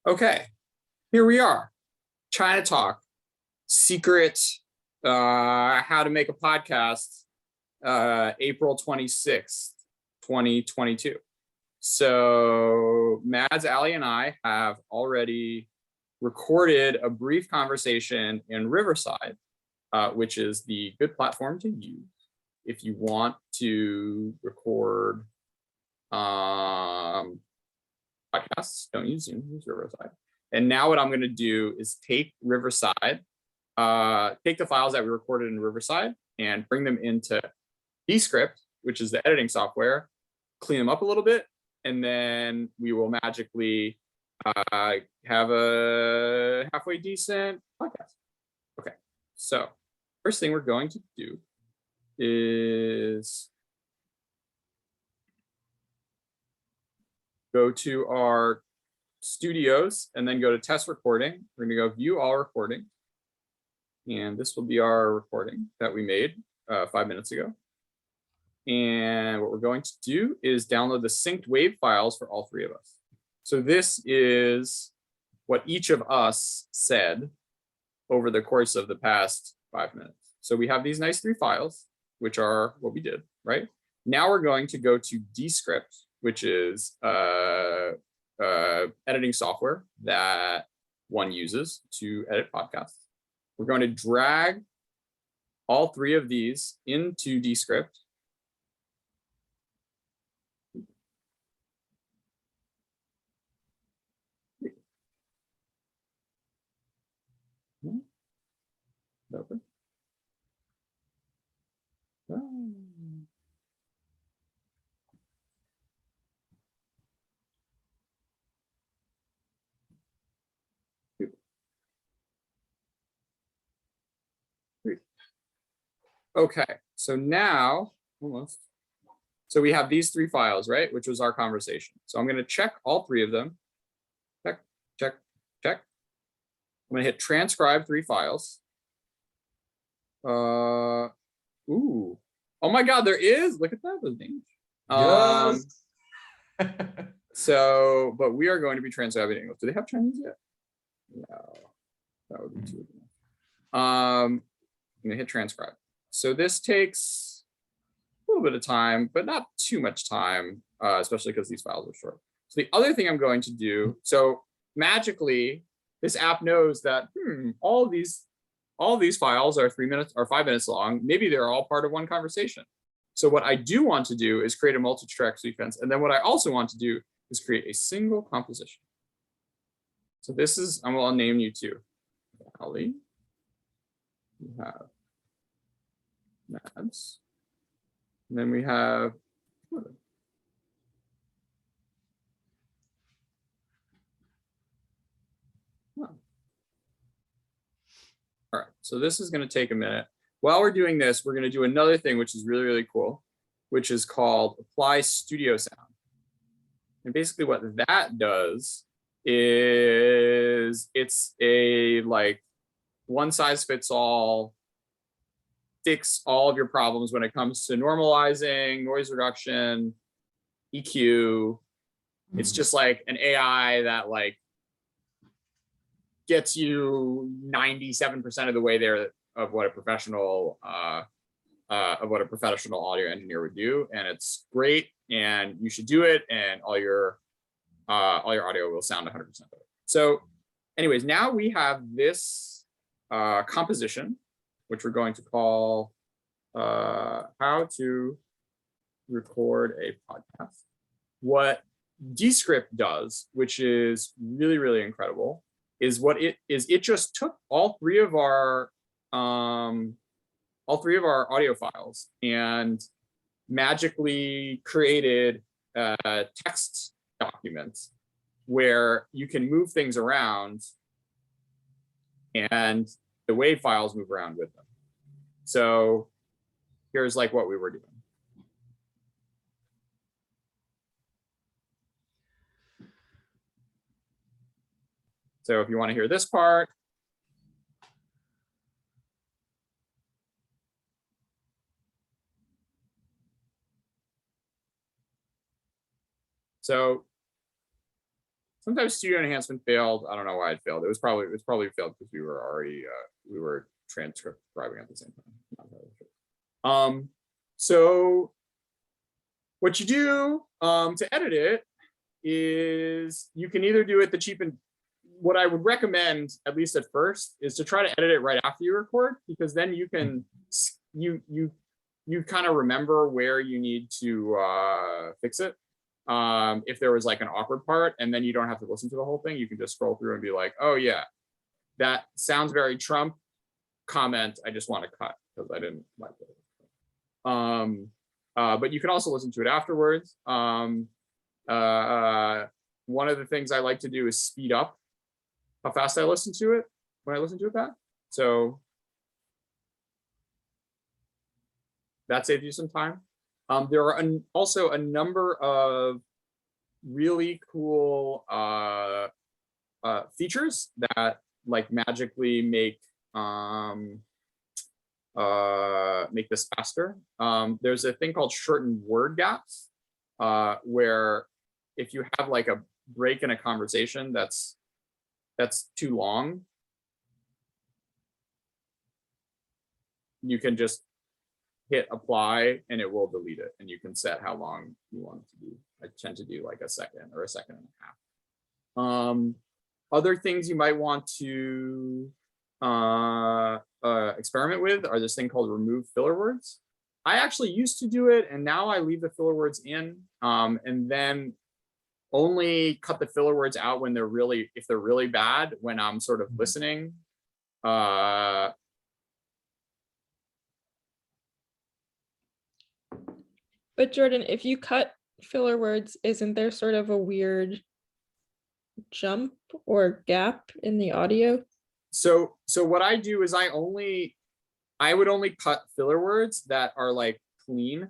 Okay, here we are. China Talk, secret how to make a podcast, April 26th, 2022. So Mads, Ali, and I have already recorded a brief conversation in Riverside, which is the good platform to use if you want to record podcasts. Don't use Zoom, use Riverside. And now what I'm going to do is take Riverside, take the files that we recorded in Riverside and bring them into Descript, which is the editing software, clean them up a little bit, and then we will magically have a halfway decent podcast. Okay, so first thing we're going to do is go to our studios and then go to test recording. We're going to go view all recording. And this will be our recording that we made 5 minutes ago. And what we're going to do is download the synced wave files for all three of us. So this is what each of us said over the course of the past 5 minutes. So we have these nice 3 files, which are what we did, right? Now we're going to go to Descript, which is editing software that one uses to edit podcasts. We're going to drag all 3 of these into Descript. Open. Okay, so now almost. So we have these 3 files, right? Which was our conversation. So I'm going to check all 3 of them. Check, check, check. I'm going to hit transcribe 3 files. Ooh. Oh my God, there is. Look at that. Those names. Yes. So, but we are going to be transcribing English. Do they have Chinese yet? No. That would be too. I'm going to hit transcribe. So this takes a little bit of time, but not too much time, especially because these files are short. So the other thing I'm going to do, so magically, this app knows that all these files are 3 minutes or 5 minutes long. Maybe they're all part of one conversation. So what I do want to do is create a multi-track sequence. And then what I also want to do is create a single composition. So this is, I'll name you 2. Ali. We have Mads. And then we have all right, so this is going to take a minute. While we're doing this, we're going to do another thing, which is really, really cool, which is called apply studio sound. And basically what that does is it's a like one size fits all, fix all of your problems when it comes to normalizing, noise reduction, EQ. It's just like an AI that like gets you 97% of the way there of what a professional audio engineer would do, and it's great, and you should do it, and all your audio will sound 100% better. So, anyways, now we have this composition, which we're going to call how to record a podcast. What Descript does, which is really, really incredible, is it just took all 3 of our audio files and magically created text documents where you can move things around and the WAV files move around with them. So here's like what we were doing. So if you want to hear this part, so Sometimes studio enhancement failed. I don't know why it failed. It was probably failed because we were already we were transcribing at the same time. Not really sure. So what you do to edit it is you can either do it the cheap and what I would recommend, at least at first, is to try to edit it right after you record, because then you can you kind of remember where you need to fix it. If there was like an awkward part, and then you don't have to listen to the whole thing, you can just scroll through and be like, oh yeah, that sounds very Trump, comment, I just want to cut because I didn't like it. But you can also listen to it afterwards. One of the things I like to do is speed up how fast I listen to it when I listen to it back. So that saves you some time. There are also a number of really cool features that like magically make this faster. There's a thing called shortened word gaps, where if you have like a break in a conversation that's too long, you can just hit apply and it will delete it, and you can set how long you want it to be. I tend to do like a second or a second and a half. Other things you might want to experiment with are this thing called remove filler words. I actually used to do it, and now I leave the filler words in, and then only cut the filler words out when they're really, if they're really bad, when I'm sort of listening. But Jordan, if you cut filler words, isn't there sort of a weird jump or gap in the audio? So what I do is I would only cut filler words that are like clean,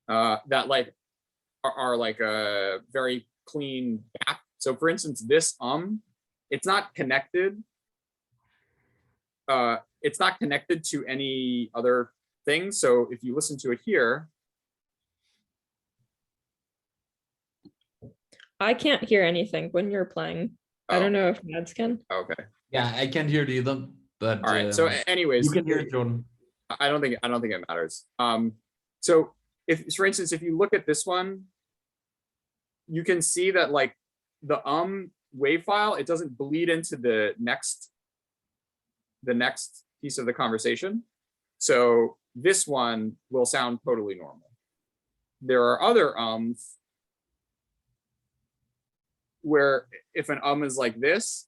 that like are like a very clean gap. So for instance, this it's not connected. It's not connected to any other thing. So if you listen to it here, I can't hear anything when you're playing. Oh. I don't know if Mads can. Okay. Yeah, I can't hear it either. But all right. So anyways, you can hear it, Jordan. I don't think it matters. So if, for instance, if you look at this one, you can see that like the wave file, it doesn't bleed into the next piece of the conversation. So this one will sound totally normal. There are other where if an is like this,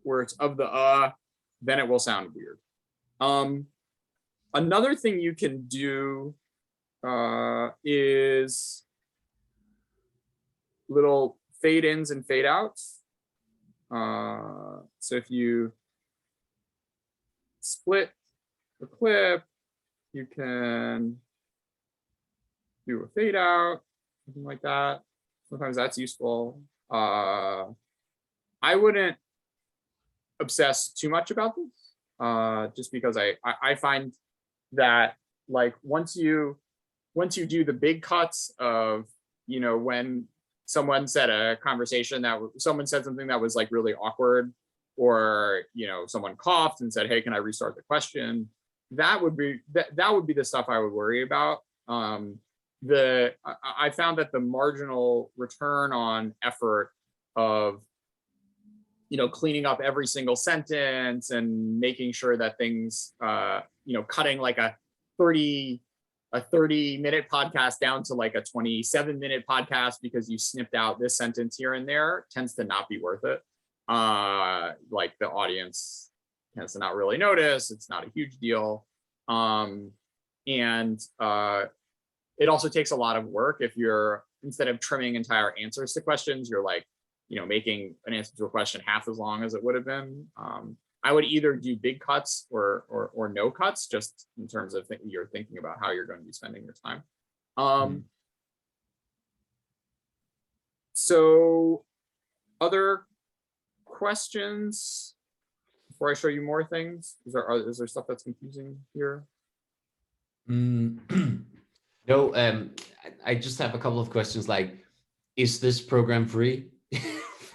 where it's of the then it will sound weird. Another thing you can do is little fade ins and fade outs. So if you split the clip, you can do a fade out, something like that. Sometimes that's useful. I wouldn't obsess too much about this, just because I find that like once you do the big cuts of, you know, when someone said a conversation that someone said something that was like really awkward, or, you know, someone coughed and said, hey, can I restart the question? That would be the stuff I would worry about. I found that the marginal return on effort of, you know, cleaning up every single sentence and making sure that things, you know, cutting like a 30-minute podcast down to like a 27-minute podcast because you snipped out this sentence here and there tends to not be worth it. Like the audience tends to not really notice. It's not a huge deal. And it also takes a lot of work if you're, instead of trimming entire answers to questions, you're like, you know, making an answer to a question half as long as it would have been. I would either do big cuts or no cuts, just in terms of you're thinking about how you're going to be spending your time. So other questions before I show you more things? Is there stuff that's confusing here? No, I just have a couple of questions like, is this program free?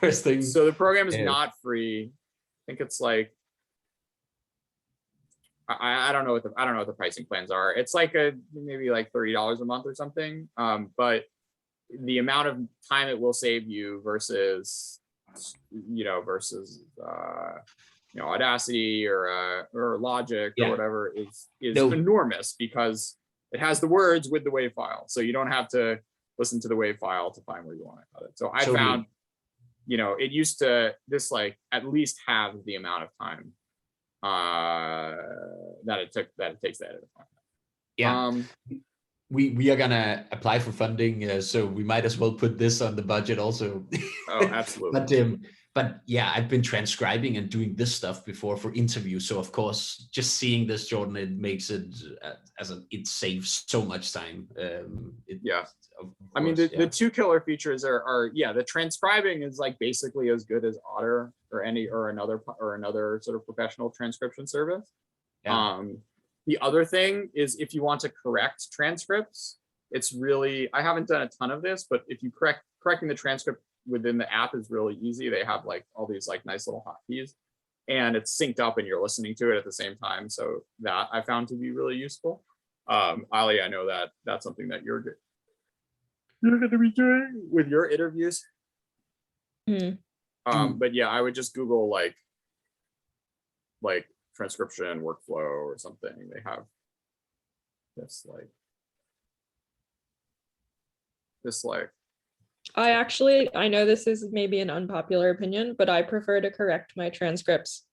first thing. So the program is Yeah. not free. I think it's like, I don't know what the pricing plans are. It's like maybe like $30 a month or something. But the amount of time it will save you versus Audacity or Logic Yeah. or whatever is No. enormous, because it has the words with the WAV file, so you don't have to listen to the WAV file to find where you want to cut it. So I Totally. found, it used to this like at least half the amount of time that it takes to edit. Yeah. We are gonna apply for funding, so we might as well put this on the budget also. Oh, absolutely. But yeah, I've been transcribing and doing this stuff before for interviews. So of course, just seeing this, Jordan, it makes it it saves so much time. Yeah. I mean, the two killer features are the transcribing is like basically as good as Otter or another sort of professional transcription service. Yeah. The other thing is, if you want to correct transcripts, it's really, I haven't done a ton of this, but if you correcting the transcript within the app is really easy. They have like all these like nice little hotkeys, and it's synced up and you're listening to it at the same time. So that I found to be really useful. Ali, I know that's something that you're going to be doing with your interviews. But yeah, I would just Google like transcription workflow or something. They have this I know this is maybe an unpopular opinion, but I prefer to correct my transcripts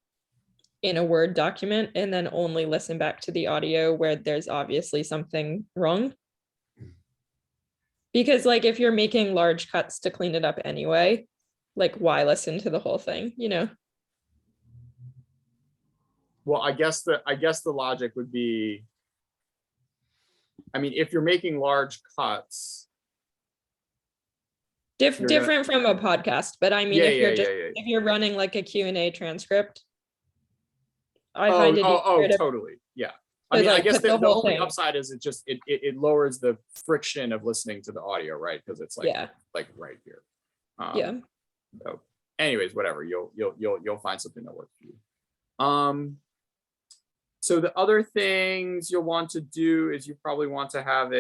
in a Word document and then only listen back to the audio where there's obviously something wrong. Because like if you're making large cuts to clean it up anyway, like why listen to the whole thing, Well, I guess the logic would be, I mean, if you're making large cuts, different from a podcast, but I mean, if you're running like a Q&A transcript, I find it totally, yeah. I mean, I guess the only upside is it lowers the friction of listening to the audio, right? Because it's like right here. So anyways, whatever, you'll find something that works for you. So the other things you'll want to do is you probably want to have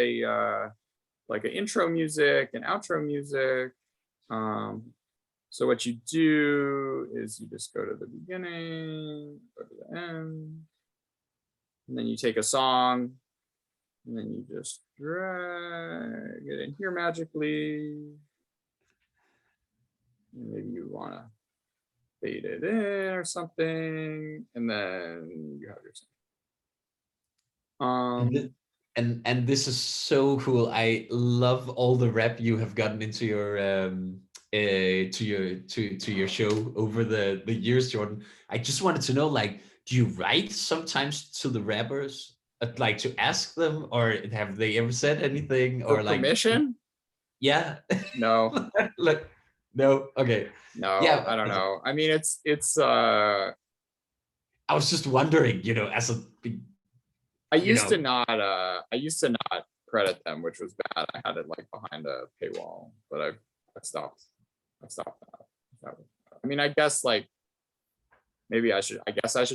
like an intro music and outro music. So what you do is you just go to the beginning, go to the end, and then you take a song, and then you just drag it in here magically. And maybe you want to fade it in or something, and then you have your song. And this is so cool. I love all the rep you have gotten into your to your show over the years, Jordan. I just wanted to know, like, do you write sometimes to the rappers, like to ask them, or have they ever said anything, or like permission? Yeah. No. Look, no. Okay. No. Yeah. I don't know. I mean, it's. I was just wondering, as a. I used to not credit them, which was bad. I had it like behind a paywall, but I stopped that. I mean, I guess like maybe I should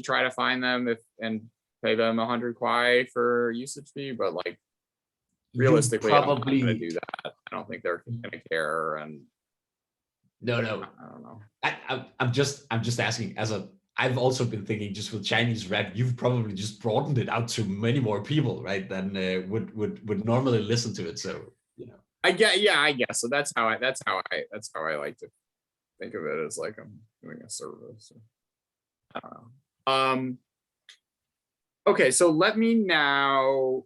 try to find them and pay them 100 kwai for usage fee, but like realistically, I'm not gonna do that. I don't think they're gonna care. And no, I don't know. I'm just asking, I've also been thinking, just with Chinese rap, you've probably just broadened it out to many more people, right? Than would normally listen to it. So I guess so. That's how I like to think of it, as like I'm doing a service. I don't know. Okay, so let me now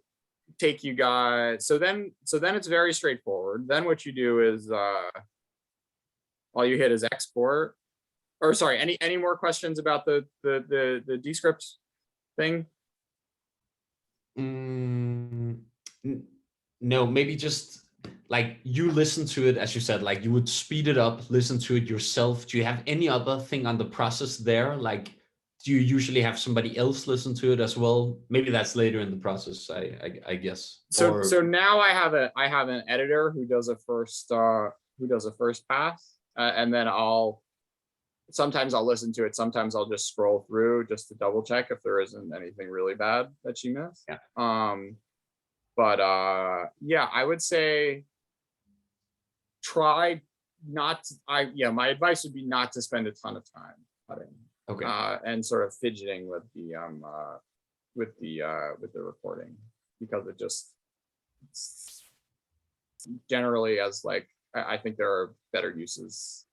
take you guys. So then it's very straightforward. Then what you do is all you hit is export. Or sorry, any more questions about the Descript thing? No, maybe just like you listen to it, as you said, like you would speed it up, listen to it yourself. Do you have any other thing on the process there? Like, do you usually have somebody else listen to it as well? Maybe that's later in the process, I guess. So now I have an editor who does a first pass, and then sometimes I'll listen to it. Sometimes I'll just scroll through just to double check if there isn't anything really bad that she missed. Yeah. But yeah, I would say try not to, my advice would be not to spend a ton of time cutting. Okay. And sort of fidgeting with the recording, because it just generally, as like, I think there are better uses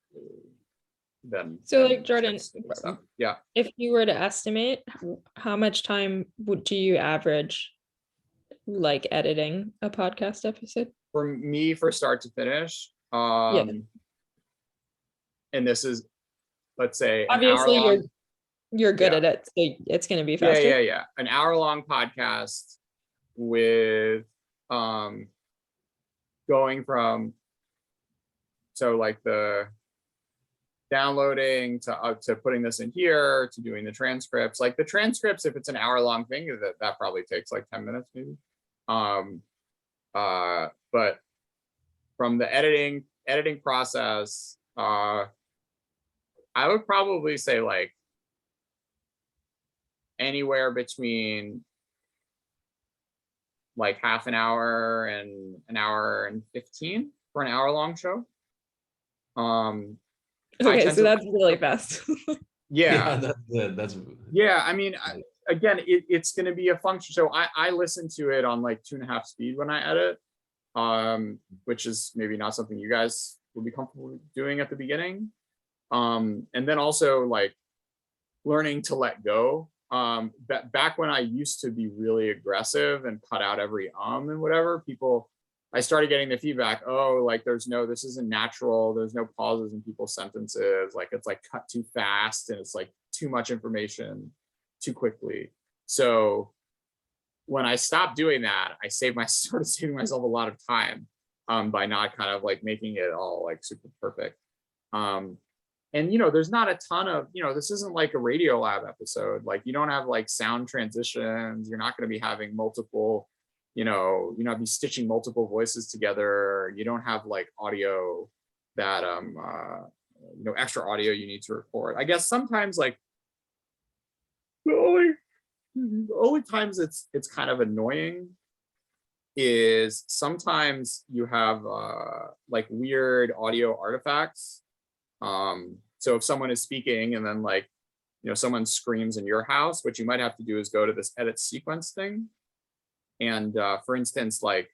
than Jordan, stuff. Yeah. If you were to estimate, how much time do you average like editing a podcast episode? For me, for start to finish, and this is, let's say, obviously you're good at it, so it's going to be faster. Yeah. An hour-long podcast with going from, so like the downloading to putting this in here to doing the transcripts. Like the transcripts, if it's an hour-long thing, that probably takes like 10 minutes maybe. But from the editing process, I would probably say like anywhere between like half an hour and an hour and 15 for an hour-long show. Okay, so that's really fast. Yeah, that's yeah. I mean, again, it's going to be a function. So I listen to it on like 2.5 speed when I edit, which is maybe not something you guys will be comfortable doing at the beginning. And then also like learning to let go. Back when I used to be really aggressive and cut out every and whatever, I started getting the feedback, oh, like this isn't natural. There's no pauses in people's sentences. Like it's like cut too fast and it's like too much information too quickly. So when I stopped doing that, I started saving myself a lot of time by not kind of like making it all like super perfect. And there's not a ton of, this isn't like a Radio Lab episode. Like you don't have like sound transitions. You're not going to be having multiple, you're not be stitching multiple voices together. You don't have like audio that extra audio you need to record. I guess sometimes like the only times it's kind of annoying is sometimes you have like weird audio artifacts. So if someone is speaking and then like, someone screams in your house, what you might have to do is go to this edit sequence thing. And for instance, like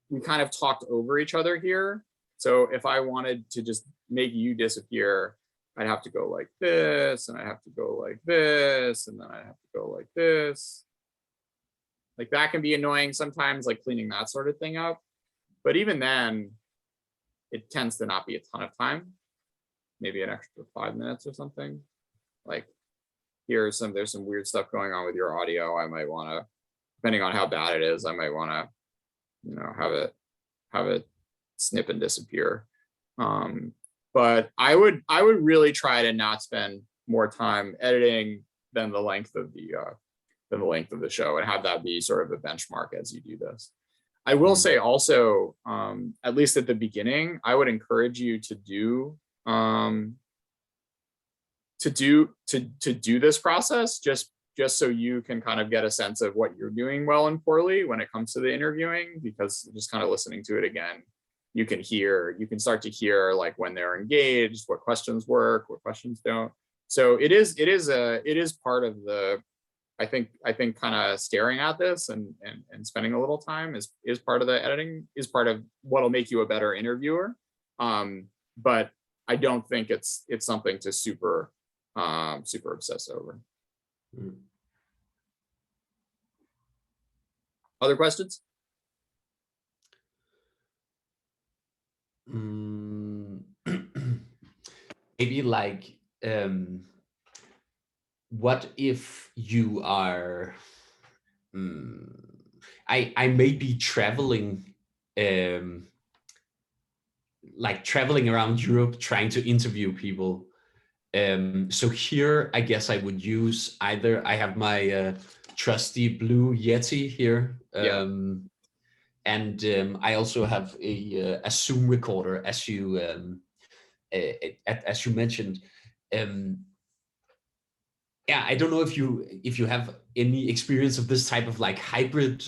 we kind of talked over each other here. So if I wanted to just make you disappear, I'd have to go like this, and I have to go like this, and then I have to go like this. Like that can be annoying sometimes, like cleaning that sort of thing up. But even then, it tends to not be a ton of time, maybe an extra 5 minutes or something. Like there's some weird stuff going on with your audio. I might want to, depending on how bad it is, I might want to, have it snip and disappear. But I would really try to not spend more time editing than the length of the show, and have that be sort of a benchmark as you do this. I will say also, at least at the beginning, I would encourage you to do this process just so you can kind of get a sense of what you're doing well and poorly when it comes to the interviewing, because just kind of listening to it again, you can start to hear like when they're engaged, what questions work, what questions don't. So it is part of the, I think kind of staring at this and spending a little time is part of the editing, is part of what'll make you a better interviewer. But I don't think it's something to super obsess over. Other questions? Maybe like, what if you are, I may be traveling, like traveling around Europe trying to interview people. So here, I guess I would use either, I have my trusty Blue Yeti here. And I also have a Zoom recorder, as you as you mentioned, yeah, I don't know if you have any experience of this type of like hybrid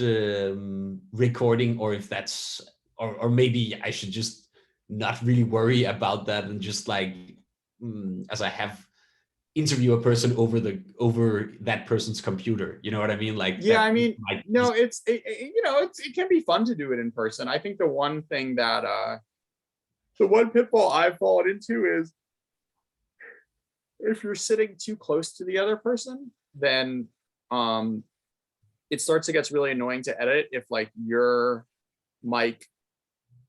recording, or if that's, or maybe I should just not really worry about that and just like, as I have interview a person over that person's computer. You know what I mean? Like, Yeah, that I mean, might no, it can be fun to do it in person. I think the one thing that the one pitfall I've fallen into is if you're sitting too close to the other person, then it starts to get really annoying to edit if like your mic,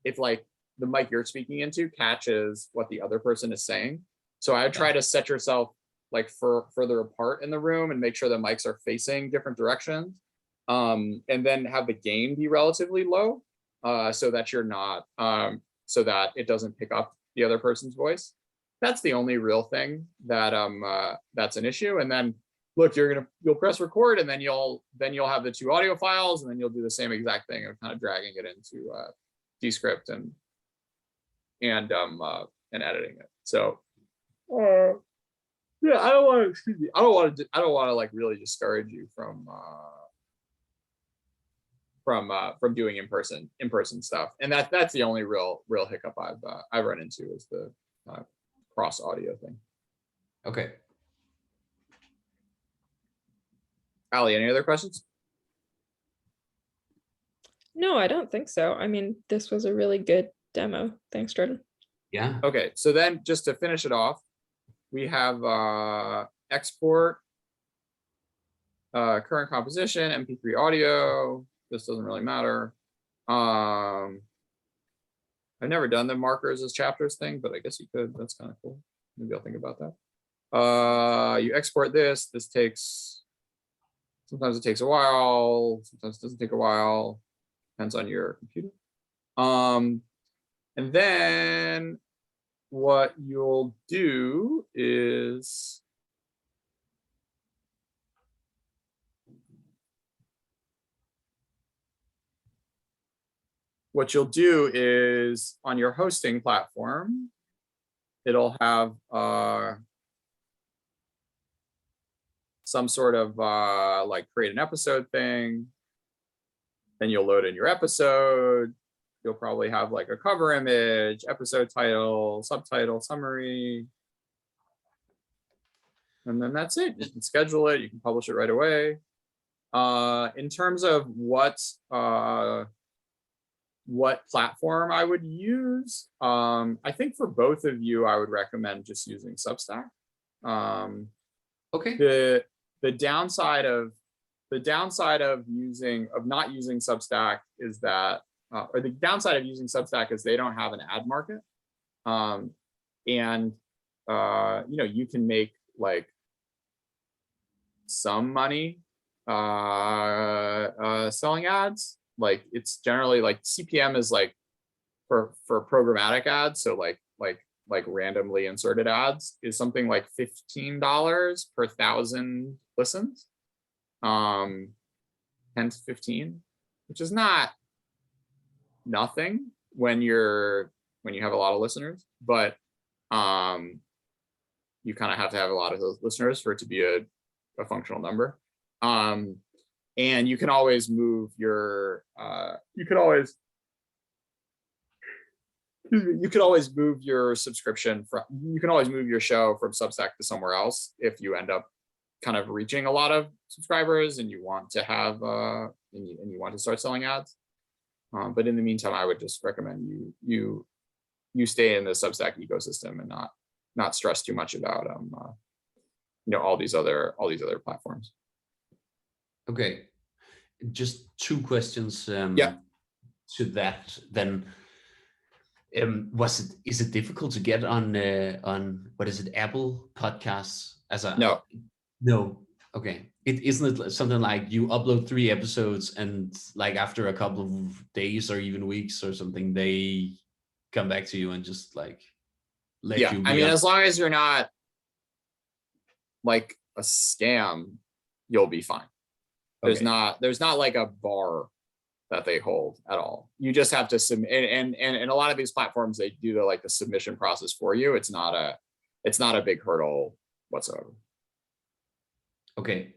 if like the mic you're speaking into catches what the other person is saying. So I would try to set yourself like further apart in the room and make sure the mics are facing different directions. And then have the gain be relatively low, so that you're not, so that it doesn't pick up the other person's voice. That's the only real thing that that's an issue. And then look, you'll press record, and then you'll have the two audio files, and then you'll do the same exact thing of kind of dragging it into Descript and editing it. So yeah, I don't want to like really discourage you from doing in-person stuff. And that's the only real hiccup I've run into, is the cross audio thing. Okay. Ali, any other questions? No, I don't think so. I mean, this was a really good demo. Thanks, Jordan. Yeah. Okay, so then just to finish it off, we have export, current composition, MP3 audio. This doesn't really matter. I've never done the markers as chapters thing, but I guess you could. That's kind of cool. Maybe I'll think about that. You export this. This takes, sometimes it takes a while, sometimes it doesn't take a while. Depends on your computer. And then what you'll do is on your hosting platform, it'll have some sort of like create an episode thing. Then you'll load in your episode. You'll probably have like a cover image, episode title, subtitle, summary. And then that's it. You can schedule it. You can publish it right away. In terms of what platform I would use, I think for both of you, I would recommend just using Substack. Okay. The downside of not using Substack is that, or the downside of using Substack is they don't have an ad market. And you can make like some money selling ads. Like it's generally like CPM is like for programmatic ads, so like randomly inserted ads is something like $15 per 1,000 listens. 10 to 15, which is not nothing when you have a lot of listeners, but you kind of have to have a lot of those listeners for it to be a functional number. And you can always move your subscription you can always move your show from Substack to somewhere else if you end up kind of reaching a lot of subscribers and you want to have and you want to start selling ads. But in the meantime, I would just recommend you stay in the Substack ecosystem and not stress too much about all these other platforms. Okay, just two questions Yeah. to that then. Is it difficult to get on what is it, Apple Podcasts as a No. Okay. Isn't it something like you upload 3 episodes and like after a couple of days or even weeks or something, they come back to you and just like let you be? I mean, as long as you're not like a scam, you'll be fine. There's not like a bar that they hold at all. You just have to submit, and a lot of these platforms, they do the submission process for you. It's not a big hurdle whatsoever. Okay.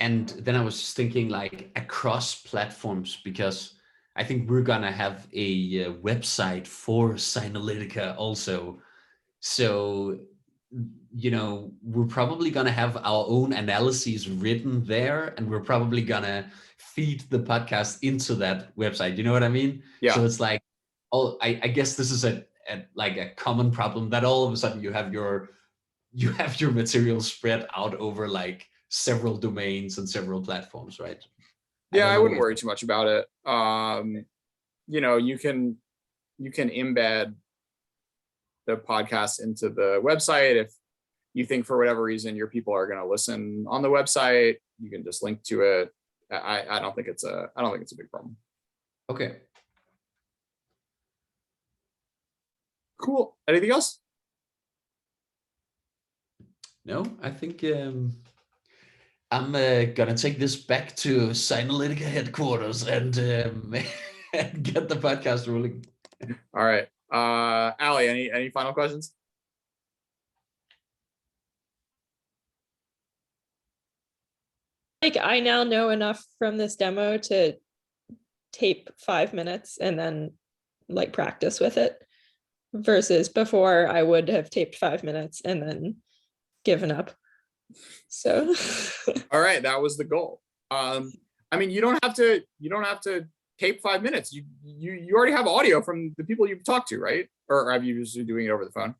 And then I was just thinking like across platforms, because I think we're gonna have a website for Sinalytica also. So, we're probably gonna have our own analyses written there, and we're probably gonna feed the podcast into that website. You know what I mean? Yeah. So it's like, I guess this is a common problem that all of a sudden you have your material spread out over like several domains and several platforms, right? Yeah, I don't know wouldn't if- worry too much about it. You can embed the podcast into the website. If you think for whatever reason your people are going to listen on the website, you can just link to it. I don't think it's a big problem. Okay. Cool. Anything else? No, I think I'm gonna take this back to Sinalytica headquarters and and get the podcast rolling. All right. Ali, any final questions? Like I now know enough from this demo to tape 5 minutes and then like practice with it, versus before I would have taped 5 minutes and then given up. So All right, that was the goal. I mean, you don't have to tape 5 minutes. You already have audio from the people you've talked to, right? Or have you just doing it over the phone?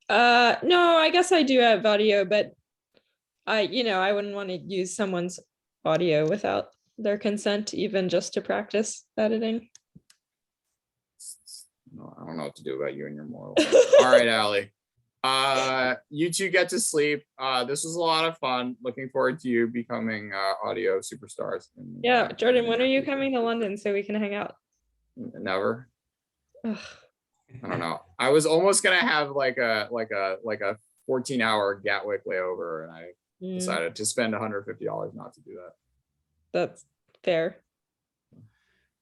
no, I guess I do have audio, but I wouldn't want to use someone's audio without their consent, even just to practice editing. No, I don't know what to do about you and your morals. All right, Ali. You two get to sleep. This was a lot of fun. Looking forward to you becoming audio superstars. Yeah, Jordan, when are you coming to London so we can hang out? Never. Ugh. I don't know. I was almost gonna have like a 14-hour Gatwick layover, and I decided to spend $150 not to do that. That's fair.